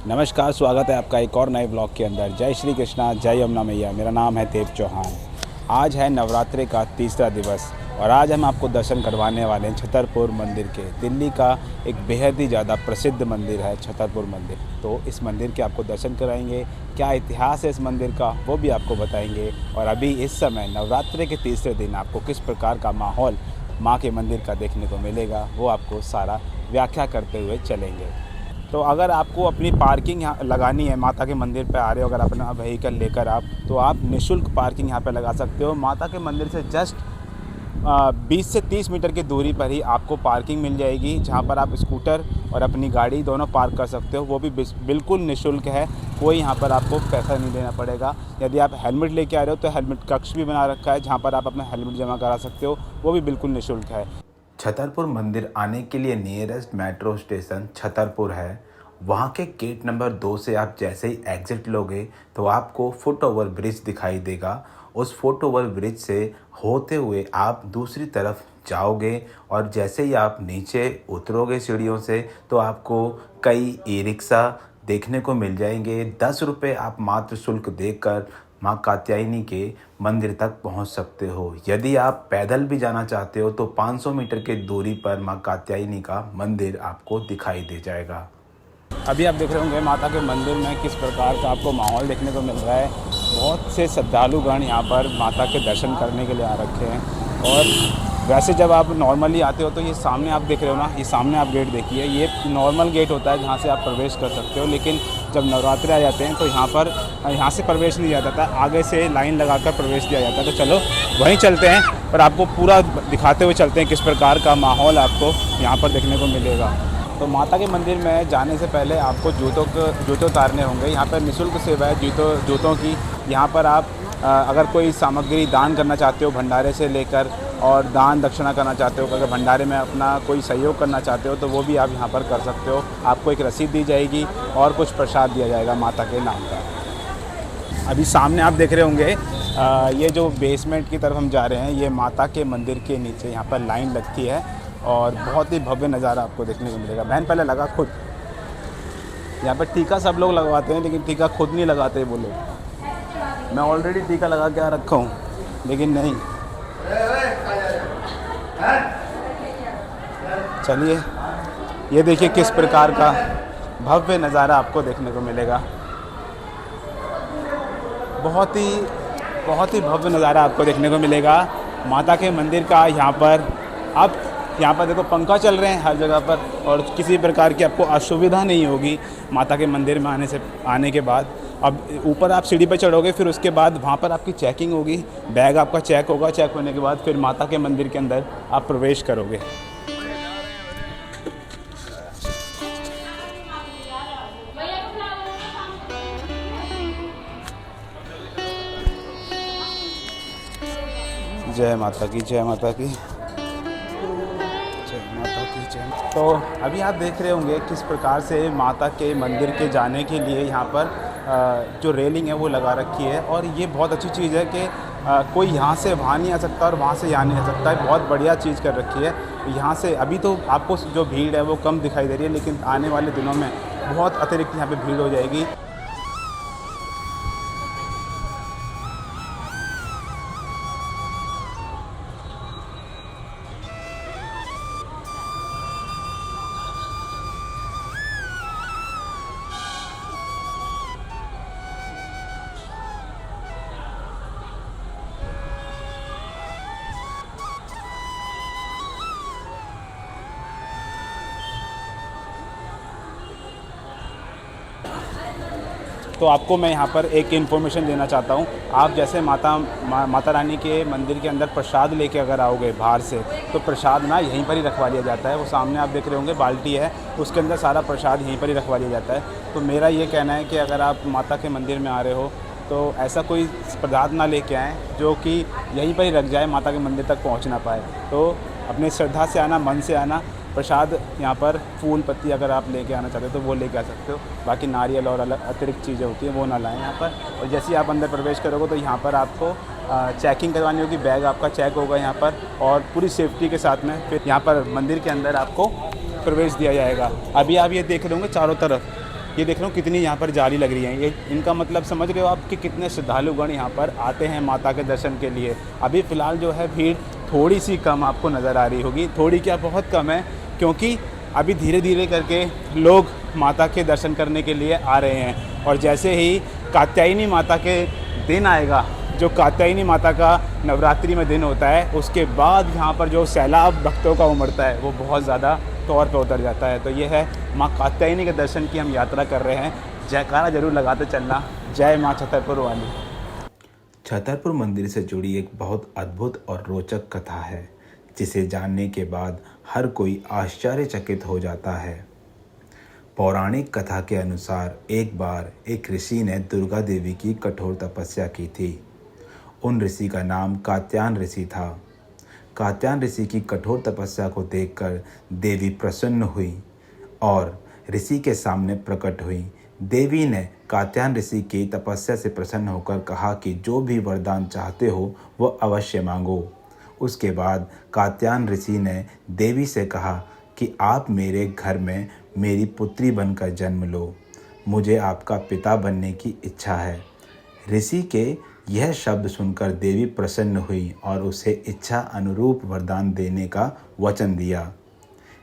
नमस्कार, स्वागत है आपका एक और नए ब्लॉग के अंदर। जय श्री कृष्णा, जय यमुना मैया। मेरा नाम है देव चौहान। आज है नवरात्रि का तीसरा दिवस और आज हम आपको दर्शन करवाने वाले हैं छतरपुर मंदिर के। दिल्ली का एक बेहद ही ज़्यादा प्रसिद्ध मंदिर है छतरपुर मंदिर। तो इस मंदिर के आपको दर्शन कराएंगे, क्या इतिहास है इस मंदिर का वो भी आपको बताएंगे। और अभी इस समय नवरात्रि के तीसरे दिन आपको किस प्रकार का माहौल माँ के मंदिर का देखने को मिलेगा वो आपको सारा व्याख्या करते हुए चलेंगे। तो अगर आपको अपनी पार्किंग यहाँ लगानी है, माता के मंदिर पे आ रहे हो अगर अपना व्हीकल लेकर आप, तो आप निःशुल्क पार्किंग यहाँ पे लगा सकते हो। माता के मंदिर से जस्ट 20 से 30 मीटर की दूरी पर ही आपको पार्किंग मिल जाएगी, जहाँ पर आप स्कूटर और अपनी गाड़ी दोनों पार्क कर सकते हो। वो भी बिल्कुल निःशुल्क है, कोई यहाँ पर आपको पैसा नहीं देना पड़ेगा। यदि आप हेलमेट लेके आ रहे हो तो हेलमेट कक्ष भी बना रखा है, जहाँ पर आप अपना हेलमेट जमा करा सकते हो, वो भी बिल्कुल निःशुल्क है। छतरपुर मंदिर आने के लिए नियरेस्ट मेट्रो स्टेशन छतरपुर है। वहाँ के गेट नंबर 2 से आप जैसे ही एग्ज़िट लोगे तो आपको फुट ओवर ब्रिज दिखाई देगा। उस फुट ओवर ब्रिज से होते हुए आप दूसरी तरफ जाओगे और जैसे ही आप नीचे उतरोगे सीढ़ियों से तो आपको कई ई रिक्शा देखने को मिल जाएंगे। 10 रुपये आप मात्र शुल्क देकर माँ कात्यायनी के मंदिर तक पहुँच सकते हो। यदि आप पैदल भी जाना चाहते हो तो 500 मीटर की दूरी पर माँ कात्यायनी का मंदिर आपको दिखाई दे जाएगा। अभी आप देख रहे होंगे माता के मंदिर में किस प्रकार का आपको माहौल देखने को मिल रहा है। बहुत से श्रद्धालुगण यहाँ पर माता के दर्शन करने के लिए आ रखे हैं। और वैसे जब आप नॉर्मली आते हो तो ये सामने आप देख रहे हो ना, ये सामने आप गेट देखिए, ये नॉर्मल गेट होता है जहाँ से आप प्रवेश कर सकते हो। लेकिन जब नवरात्रि आ जाते हैं तो यहाँ से प्रवेश नहीं दिया जाता, आगे से लाइन लगाकर प्रवेश दिया जाता है। तो चलो वहीं चलते हैं और आपको पूरा दिखाते हुए चलते हैं किस प्रकार का माहौल आपको यहाँ पर देखने को मिलेगा। तो माता के मंदिर में जाने से पहले आपको जूते उतारने होंगे। यहाँ पर निःशुल्क सेवा है जूतों की। यहाँ पर आप अगर कोई सामग्री दान करना चाहते हो भंडारे से लेकर, और दान दक्षिणा करना चाहते हो, अगर भंडारे में अपना कोई सहयोग करना चाहते हो तो वो भी आप यहाँ पर कर सकते हो। आपको एक रसीद दी जाएगी और कुछ प्रसाद दिया जाएगा माता के नाम का। अभी सामने आप देख रहे होंगे ये जो बेसमेंट की तरफ हम जा रहे हैं, ये माता के मंदिर के नीचे यहाँ पर लाइन लगती है और बहुत ही भव्य नज़ारा आपको देखने को मिलेगा। बहन पहले लगा खुद, यहाँ पर टीका सब लोग लगवाते हैं लेकिन टीका खुद नहीं लगाते वो लोग। मैं ऑलरेडी टीका लगा के आ रखा हूँ लेकिन नहीं। चलिए ये देखिए किस प्रकार का भव्य नज़ारा आपको देखने को मिलेगा। बहुत ही भव्य नज़ारा आपको देखने को मिलेगा माता के मंदिर का। यहाँ पर देखो पंखा चल रहे हैं हर जगह पर और किसी प्रकार की आपको असुविधा नहीं होगी माता के मंदिर में आने के बाद। अब ऊपर आप सीढ़ी पर चढ़ोगे, फिर उसके बाद वहाँ पर आपकी चेकिंग होगी, बैग आपका चेक होगा। चेक होने के बाद फिर माता के मंदिर के अंदर आप प्रवेश करोगे। जय माता की, जय माता की, जय माता की, जय। तो अभी आप देख रहे होंगे किस प्रकार से माता के मंदिर के जाने के लिए यहाँ पर जो रेलिंग है वो लगा रखी है। और ये बहुत अच्छी चीज़ है कि कोई यहाँ से वहाँ नहीं आ सकता और वहाँ से यहाँ नहीं आ सकता है। बहुत बढ़िया चीज़ कर रखी है यहाँ से। अभी तो आपको जो भीड़ है वो कम दिखाई दे रही है, लेकिन आने वाले दिनों में बहुत अतिरिक्त यहाँ पे भीड़ हो जाएगी। तो आपको मैं यहाँ पर एक इन्फॉर्मेशन देना चाहता हूँ। आप जैसे माता रानी के मंदिर के अंदर प्रसाद लेके अगर आओगे बाहर से, तो प्रसाद ना यहीं पर ही रखवा लिया जाता है। वो सामने आप देख रहे होंगे बाल्टी है, उसके अंदर सारा प्रसाद यहीं पर ही रखवा लिया जाता है। तो मेरा ये कहना है कि अगर आप माता के मंदिर में आ रहे हो तो ऐसा कोई पदार्थ ना लेके आएँ जो कि यहीं पर ही रख जाए, माता के मंदिर तक पहुँच ना पाए। तो अपने श्रद्धा से आना, मन से आना। प्रसाद यहाँ पर फूल पत्ती अगर आप लेके आना चाहते हो तो वो लेके आ सकते हो। बाकी नारियल और अलग अतिरिक्त चीज़ें होती हैं वो ना लाएं यहाँ पर। और जैसे ही आप अंदर प्रवेश करोगे तो यहाँ पर आपको चेकिंग करवानी होगी, बैग आपका चेक होगा यहाँ पर और पूरी सेफ्टी के साथ में फिर यहाँ पर मंदिर के अंदर आपको प्रवेश दिया जाएगा। अभी आप ये देख रहे होंगे चारों तरफ ये देख रहे हो कितनी यहाँ पर जाली लग रही है। ये इनका मतलब समझ रहे हो आप कि कितने श्रद्धालुगण यहाँ पर आते हैं माता के दर्शन के लिए। अभी फ़िलहाल जो है भीड़ थोड़ी सी कम आपको नज़र आ रही होगी, थोड़ी क्या बहुत कम है, क्योंकि अभी धीरे धीरे करके लोग माता के दर्शन करने के लिए आ रहे हैं। और जैसे ही कात्यायनी माता के दिन आएगा, जो कात्यायनी माता का नवरात्रि में दिन होता है, उसके बाद यहाँ पर जो सैलाब भक्तों का उमड़ता है वो बहुत ज़्यादा तौर पे उतर जाता है। तो ये है माँ कात्यायनी के दर्शन की हम यात्रा कर रहे हैं। जयकारा जरूर लगाते चलना, जय माँ छतरपुर वाली। छतरपुर मंदिर से जुड़ी एक बहुत अद्भुत और रोचक कथा है, जिसे जानने के बाद हर कोई आश्चर्यचकित हो जाता है। पौराणिक कथा के अनुसार एक बार एक ऋषि ने दुर्गा देवी की कठोर तपस्या की थी। उन ऋषि का नाम कात्यायन ऋषि था। कात्यायन ऋषि की कठोर तपस्या को देखकर देवी प्रसन्न हुई और ऋषि के सामने प्रकट हुई। देवी ने कात्यायन ऋषि की तपस्या से प्रसन्न होकर कहा कि जो भी वरदान चाहते हो वो अवश्य मांगो। उसके बाद कात्यायन ऋषि ने देवी से कहा कि आप मेरे घर में मेरी पुत्री बनकर जन्म लो, मुझे आपका पिता बनने की इच्छा है। ऋषि के यह शब्द सुनकर देवी प्रसन्न हुई और उसे इच्छा अनुरूप वरदान देने का वचन दिया।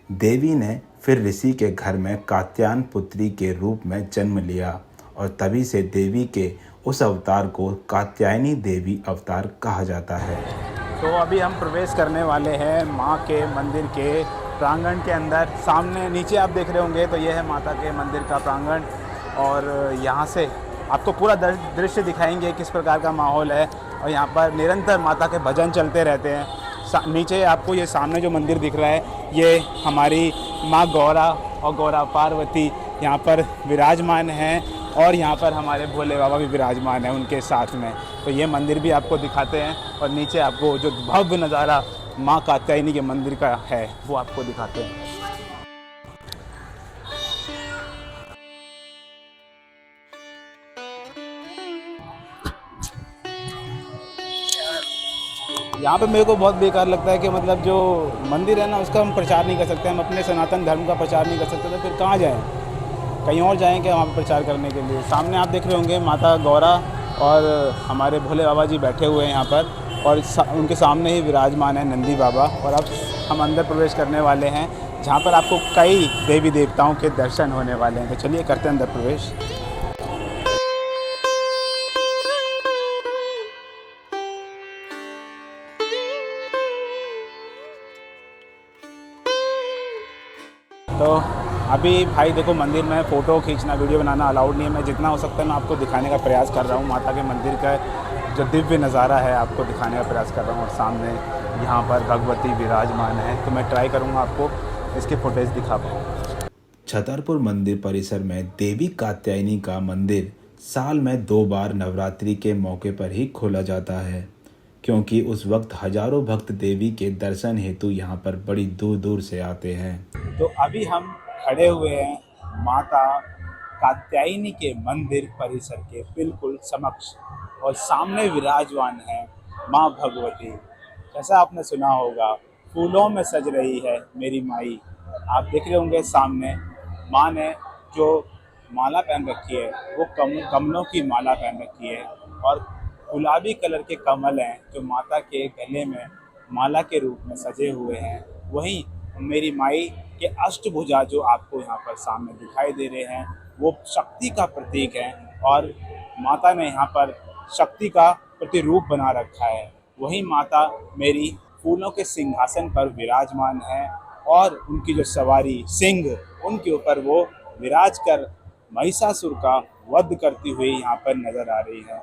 देवी ने फिर ऋषि के घर में कात्यायन पुत्री के रूप में जन्म लिया और तभी से देवी के उस अवतार को कात्यायनी देवी अवतार कहा जाता है। तो अभी हम प्रवेश करने वाले हैं माँ के मंदिर के प्रांगण के अंदर। सामने नीचे आप देख रहे होंगे तो ये है माता के मंदिर का प्रांगण, और यहाँ से आपको पूरा दृश्य दिखाएंगे किस प्रकार का माहौल है। और यहाँ पर निरंतर माता के भजन चलते रहते हैं। नीचे आपको ये सामने जो मंदिर दिख रहा है, ये हमारी माँ गौरा और गौरा पार्वती यहाँ पर विराजमान हैं, और यहाँ पर हमारे भोले बाबा भी विराजमान हैं उनके साथ में। तो ये मंदिर भी आपको दिखाते हैं, और नीचे आपको जो भव्य नज़ारा माँ कात्यायनी के मंदिर का है वो आपको दिखाते हैं। यहाँ पे मेरे को बहुत बेकार लगता है कि मतलब जो मंदिर है ना, उसका हम प्रचार नहीं कर सकते, हम अपने सनातन धर्म का प्रचार नहीं कर सकते, तो फिर कहाँ जाएं? कहीं और जाएं क्या वहाँ पर प्रचार करने के लिए? सामने आप देख रहे होंगे माता गौरा और हमारे भोले बाबा जी बैठे हुए हैं यहाँ पर, और उनके सामने ही विराजमान है नंदी बाबा। और अब हम अंदर प्रवेश करने वाले हैं, जहाँ पर आपको कई देवी देवताओं के दर्शन होने वाले हैं। तो चलिए करते हैं अंदर प्रवेश। तो अभी भाई देखो, मंदिर में फ़ोटो खींचना, वीडियो बनाना अलाउड नहीं है। मैं जितना हो सकता है मैं आपको दिखाने का प्रयास कर रहा हूँ। माता के मंदिर का जो दिव्य नज़ारा है आपको दिखाने का प्रयास कर रहा हूँ, और सामने यहाँ पर भगवती विराजमान है। तो मैं ट्राई करूँगा आपको इसके फुटेज दिखा पाऊँ। छतरपुर मंदिर परिसर में देवी कात्यायनी का मंदिर साल में 2 बार नवरात्रि के मौके पर ही खोला जाता है, क्योंकि उस वक्त हजारों भक्त देवी के दर्शन हेतु यहाँ पर बड़ी दूर दूर से आते हैं। तो अभी हम खड़े हुए हैं माता कात्यायनी के मंदिर परिसर के बिल्कुल समक्ष, और सामने विराजमान है माँ भगवती। जैसा आपने सुना होगा, फूलों में सज रही है मेरी माई। आप देख रहे होंगे सामने माँ ने जो माला पहन रखी है वो कमलों की माला पहन रखी है, और गुलाबी कलर के कमल हैं जो माता के गले में माला के रूप में सजे हुए हैं। वहीं मेरी माई के अष्टभुजा जो आपको यहाँ पर सामने दिखाई दे रहे हैं वो शक्ति का प्रतीक है, और माता ने यहाँ पर शक्ति का प्रतिरूप बना रखा है। वहीं माता मेरी फूलों के सिंहासन पर विराजमान है, और उनकी जो सवारी सिंह, उनके ऊपर वो विराज कर महिषासुर का वध करती हुई यहाँ पर नज़र आ रही है।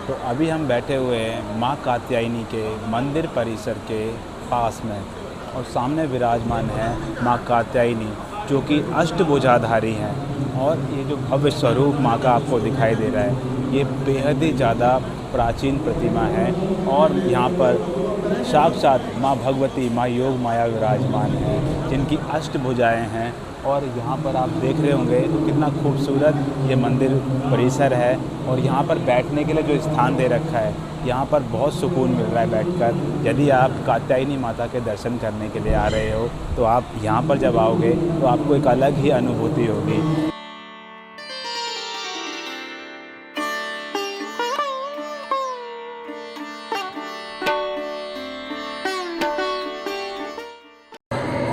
तो अभी हम बैठे हुए हैं माँ कात्यायनी के मंदिर परिसर के पास में, और सामने विराजमान है माँ कात्यायनी जो कि अष्टभुजाधारी हैं। और ये जो भव्य स्वरूप माँ का आपको दिखाई दे रहा है, ये बेहद ही ज़्यादा प्राचीन प्रतिमा है, और यहाँ पर साक्षात माँ भगवती, माँ योग माया विराजमान है, जिनकी अष्टभुजाएँ हैं। और यहाँ पर आप देख रहे होंगे तो कितना खूबसूरत ये मंदिर परिसर है, और यहाँ पर बैठने के लिए जो स्थान दे रखा है, यहाँ पर बहुत सुकून मिल रहा है बैठकर। यदि आप कात्यायनी माता के दर्शन करने के लिए आ रहे हो तो आप यहाँ पर जब आओगे तो आपको एक अलग ही अनुभूति होगी।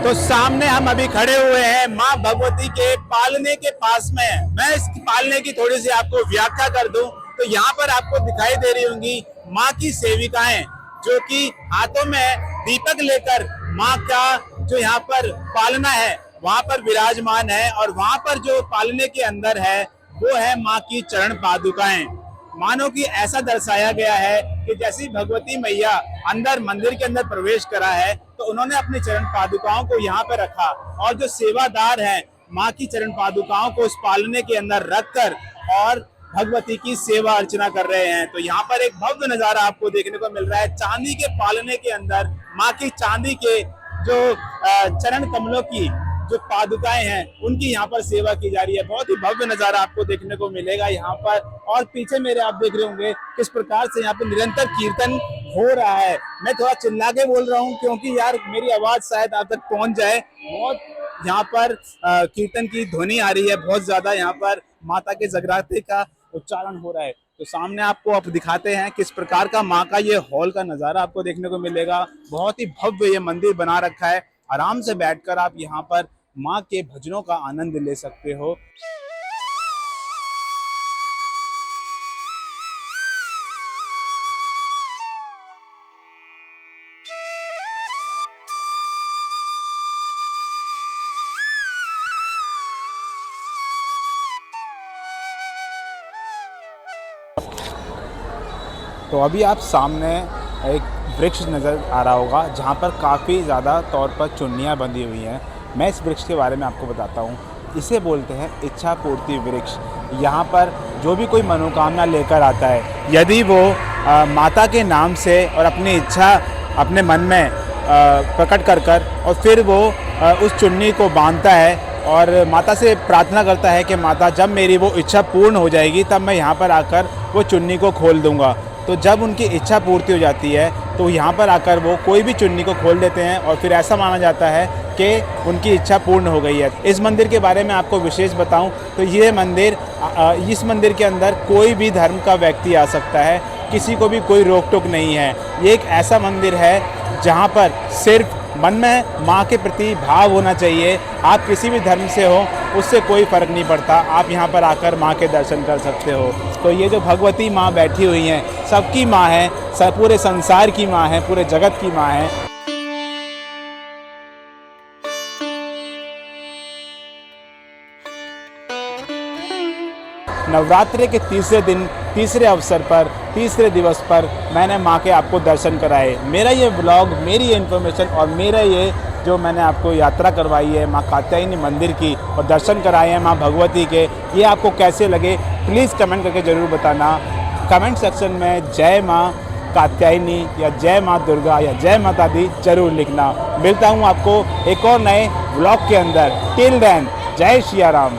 तो सामने हम अभी खड़े हुए हैं माँ भगवती के पालने के पास में। मैं इस पालने की थोड़ी सी आपको व्याख्या कर दूं तो यहाँ पर आपको दिखाई दे रही होंगी माँ की सेविकाएं, जो कि हाथों में दीपक लेकर माँ का जो यहाँ पर पालना है वहां पर विराजमान है। और वहां पर जो पालने के अंदर है वो है माँ की चरण पादुकाएं। मानो कि ऐसा दर्शाया गया है कि जैसी भगवती मैया अंदर मंदिर के अंदर प्रवेश करा है तो उन्होंने अपनी चरण पादुकाओं को यहाँ पे रखा और जो सेवादार हैं माँ की चरण पादुकाओं को उस पालने के अंदर रखकर और भगवती की सेवा अर्चना कर रहे हैं। तो यहाँ पर एक भव्य नजारा आपको देखने को मिल रहा है। चांदी के पालने के अंदर माँ की चांदी के जो चरण कमलों की जो पादुकाएं हैं उनकी यहाँ पर सेवा की जा रही है। बहुत ही भव्य नजारा आपको देखने को मिलेगा यहाँ पर। और पीछे मेरे आप देख रहे होंगे किस प्रकार से यहाँ पे निरंतर कीर्तन हो रहा है। मैं थोड़ा चिल्ला के बोल रहा हूँ क्योंकि यार मेरी आवाज शायद आप तक पहुंच जाए। बहुत यहाँ पर कीर्तन की ध्वनि आ रही है, बहुत ज्यादा यहाँ पर माता के जगराते का उच्चारण हो रहा है। तो सामने आपको आप दिखाते हैं किस प्रकार का माँ का ये हॉल का नजारा आपको देखने को मिलेगा। बहुत ही भव्य ये मंदिर बना रखा है। आराम से बैठकर आप यहाँ पर माँ के भजनों का आनंद ले सकते हो। तो अभी आप सामने एक वृक्ष नज़र आ रहा होगा जहाँ पर काफ़ी ज़्यादा तौर पर चुन्नियाँ बंधी हुई हैं। मैं इस वृक्ष के बारे में आपको बताता हूँ। इसे बोलते हैं इच्छा पूर्ति वृक्ष। यहाँ पर जो भी कोई मनोकामना लेकर आता है, यदि वो माता के नाम से और अपनी इच्छा अपने मन में प्रकट कर और फिर वो उस चुन्नी को बांधता है और माता से प्रार्थना करता है कि माता जब मेरी वो इच्छा पूर्ण हो जाएगी तब मैं यहाँ पर आकर वो चुन्नी को खोल दूँगा। तो जब उनकी इच्छा पूर्ति हो जाती है तो यहाँ पर आकर वो कोई भी चुन्नी को खोल देते हैं और फिर ऐसा माना जाता है कि उनकी इच्छा पूर्ण हो गई है। इस मंदिर के बारे में आपको विशेष बताऊं तो ये मंदिर इस मंदिर के अंदर कोई भी धर्म का व्यक्ति आ सकता है, किसी को भी कोई रोक टोक नहीं है। ये एक ऐसा मंदिर है जहाँ पर सिर्फ मन में माँ के प्रति भाव होना चाहिए। आप किसी भी धर्म से हो उससे कोई फ़र्क नहीं पड़ता, आप यहाँ पर आकर माँ के दर्शन कर सकते हो। तो ये जो भगवती माँ बैठी हुई हैं सबकी माँ है, सब पूरे संसार की माँ है, पूरे जगत की माँ है। नवरात्रि के तीसरे दिन, तीसरे अवसर पर, तीसरे दिवस पर मैंने माँ के आपको दर्शन कराए। मेरा ये ब्लॉग, मेरी ये इन्फॉर्मेशन और मेरा ये जो मैंने आपको यात्रा करवाई है माँ कात्यायनी मंदिर की और दर्शन कराए हैं माँ भगवती के, ये आपको कैसे लगे प्लीज़ कमेंट करके ज़रूर बताना। कमेंट सेक्शन में जय माँ कात्यायनी या जय माँ दुर्गा या जय माता दी जरूर लिखना। मिलता हूँ आपको एक और नए ब्लॉग के अंदर। टिल देन जय श्री राम।